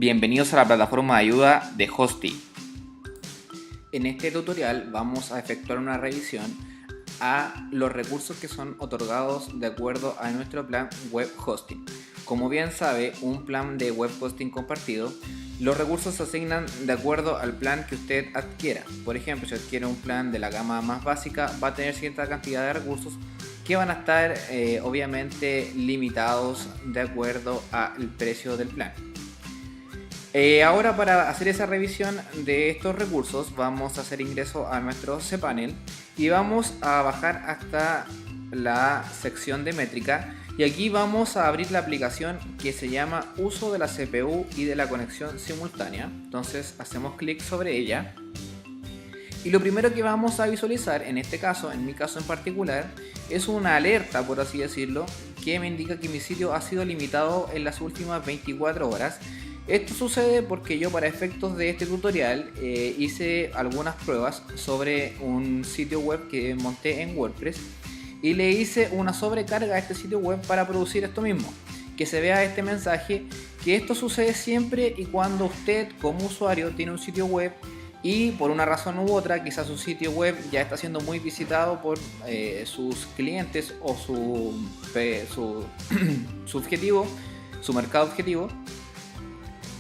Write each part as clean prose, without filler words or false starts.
Bienvenidos a la plataforma de ayuda de Hosty. En este tutorial vamos a efectuar una revisión a los recursos que son otorgados de acuerdo a nuestro plan web hosting. Como bien sabe, un plan de web hosting compartido, los recursos se asignan de acuerdo al plan que usted adquiera. Por ejemplo, si adquiere un plan de la gama más básica, va a tener cierta cantidad de recursos que van a estar obviamente limitados de acuerdo al precio del plan. Ahora, para hacer esa revisión de estos recursos, vamos a hacer ingreso a nuestro cPanel y vamos a bajar hasta la sección de métrica, y aquí vamos a abrir la aplicación que se llama uso de la CPU y de la conexión simultánea. Entonces hacemos clic sobre ella y lo primero que vamos a visualizar, en este caso, en mi caso en particular, es una alerta, por así decirlo, que me indica que mi sitio ha sido limitado en las últimas 24 horas. Esto sucede porque yo, para efectos de este tutorial, hice algunas pruebas sobre un sitio web que monté en WordPress y le hice una sobrecarga a este sitio web para producir esto mismo, que se vea este mensaje, que esto sucede siempre y cuando usted como usuario tiene un sitio web y por una razón u otra, quizás su sitio web ya está siendo muy visitado por sus clientes o su objetivo, su mercado objetivo,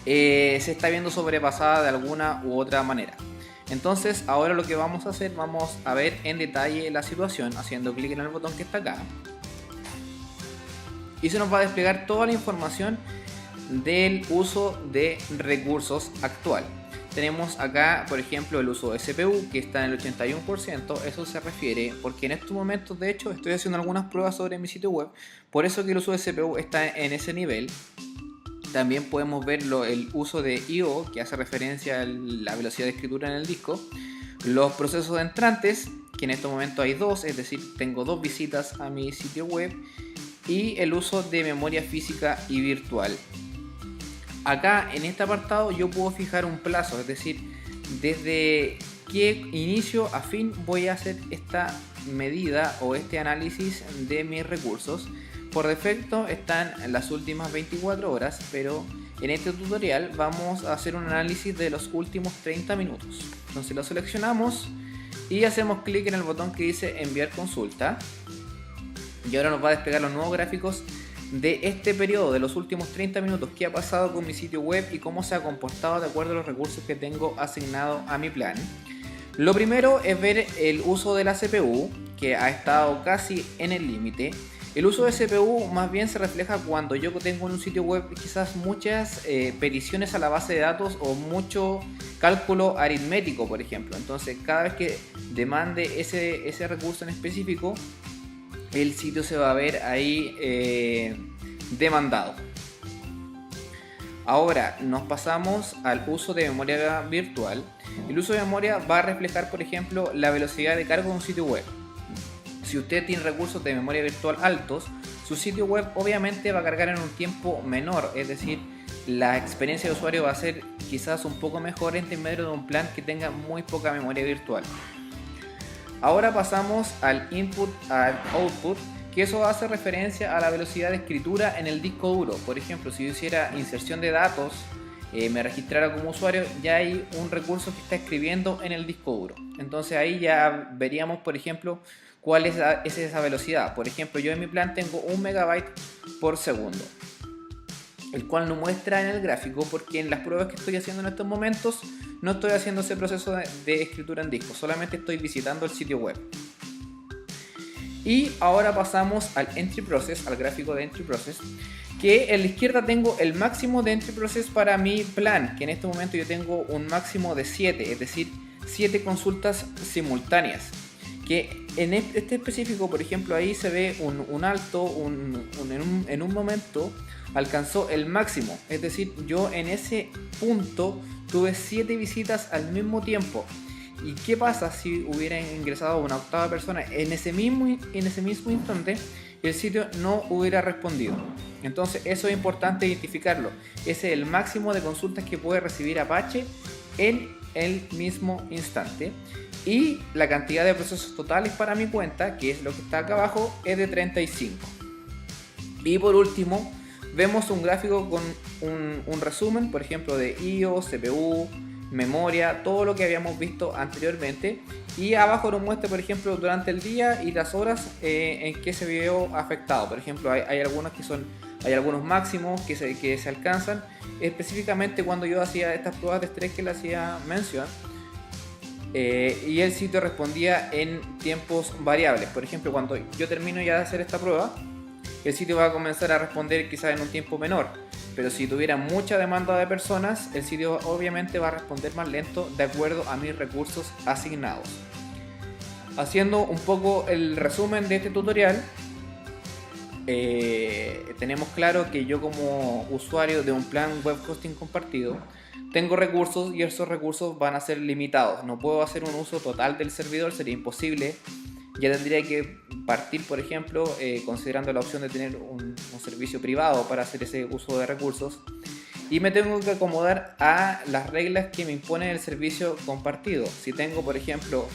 se está viendo sobrepasada de alguna u otra manera. Entonces ahora lo que vamos a hacer, vamos a ver en detalle la situación haciendo clic en el botón que está acá, y se nos va a desplegar toda la información del uso de recursos actual. Tenemos acá, por ejemplo, el uso de CPU, que está en el 81%. Eso se refiere porque en estos momentos, de hecho, estoy haciendo algunas pruebas sobre mi sitio web, por eso que el uso de CPU está en ese nivel. También podemos ver el uso de I/O, que hace referencia a la velocidad de escritura en el disco. Los procesos entrantes, que en este momento hay dos, es decir, tengo dos visitas a mi sitio web. Y el uso de memoria física y virtual. Acá en este apartado yo puedo fijar un plazo, es decir, desde qué inicio a fin voy a hacer esta medida o este análisis de mis recursos. Por defecto están en las últimas 24 horas, pero en este tutorial vamos a hacer un análisis de los últimos 30 minutos. Entonces lo seleccionamos y hacemos clic en el botón que dice enviar consulta, y ahora nos va a desplegar los nuevos gráficos de este periodo, de los últimos 30 minutos, qué ha pasado con mi sitio web y cómo se ha comportado de acuerdo a los recursos que tengo asignado a mi plan. Lo primero es ver el uso de la CPU, que ha estado casi en el límite. El uso de CPU más bien se refleja cuando yo tengo en un sitio web quizás muchas peticiones a la base de datos o mucho cálculo aritmético, por ejemplo. Entonces cada vez que demande ese recurso en específico, el sitio se va a ver ahí demandado. Ahora nos pasamos al uso de memoria virtual. El uso de memoria va a reflejar, por ejemplo, la velocidad de carga de un sitio web. Si usted tiene recursos de memoria virtual altos, su sitio web obviamente va a cargar en un tiempo menor, es decir, la experiencia de usuario va a ser quizás un poco mejor en medio de un plan que tenga muy poca memoria virtual. Ahora pasamos al input, al output, que eso hace referencia a la velocidad de escritura en el disco duro. Por ejemplo, si yo hiciera inserción de datos, me registrara como usuario, ya hay un recurso que está escribiendo en el disco duro. Entonces ahí ya veríamos, por ejemplo, cuál es esa velocidad. Por ejemplo, yo en mi plan tengo 1 megabyte por segundo, el cual no muestra en el gráfico porque en las pruebas que estoy haciendo en estos momentos no estoy haciendo ese proceso de escritura en disco, solamente estoy visitando el sitio web. Y ahora pasamos al entry process, al gráfico de entry process, que en la izquierda tengo el máximo de entry process para mi plan, que en este momento yo tengo un máximo de 7, es decir, 7 consultas simultáneas. Que en este específico, por ejemplo, ahí se ve un alto, en un momento alcanzó el máximo, es decir, yo en ese punto tuve 7 visitas al mismo tiempo. ¿Y qué pasa si hubiera ingresado una octava persona en ese mismo instante y el sitio no hubiera respondido? Entonces eso es importante identificarlo. Ese es el máximo de consultas que puede recibir Apache en el mismo instante. Y la cantidad de procesos totales para mi cuenta, que es lo que está acá abajo, es de 35. Y por último vemos un gráfico con un resumen, por ejemplo, de I/O, CPU, memoria, todo lo que habíamos visto anteriormente, y abajo nos muestra, por ejemplo, durante el día y las horas en que se vio afectado. Por ejemplo, hay algunos máximos que se alcanzan. Específicamente cuando yo hacía estas pruebas de estrés que le hacía mención, y el sitio respondía en tiempos variables. Por ejemplo, cuando yo termino ya de hacer esta prueba, el sitio va a comenzar a responder quizás en un tiempo menor, pero si tuviera mucha demanda de personas, el sitio obviamente va a responder más lento de acuerdo a mis recursos asignados. Haciendo un poco el resumen de este tutorial, tenemos claro que yo como usuario de un plan web hosting compartido tengo recursos y esos recursos van a ser limitados. No puedo hacer un uso total del servidor, sería imposible. Ya tendría que partir, por ejemplo, considerando la opción de tener un servicio privado para hacer ese uso de recursos, y me tengo que acomodar a las reglas que me impone el servicio compartido. Si tengo, por ejemplo,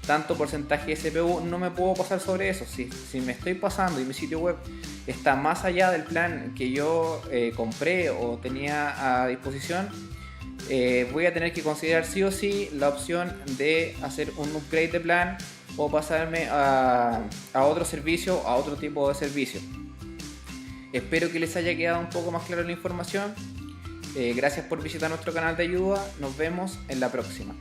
tanto porcentaje de CPU, no me puedo pasar sobre eso. Si me estoy pasando y mi sitio web está más allá del plan que yo compré o tenía a disposición, voy a tener que considerar sí o sí la opción de hacer un upgrade de plan o pasarme a otro servicio, a otro tipo de servicio. Espero que les haya quedado un poco más clara la información. Gracias por visitar nuestro canal de ayuda. Nos vemos en la próxima.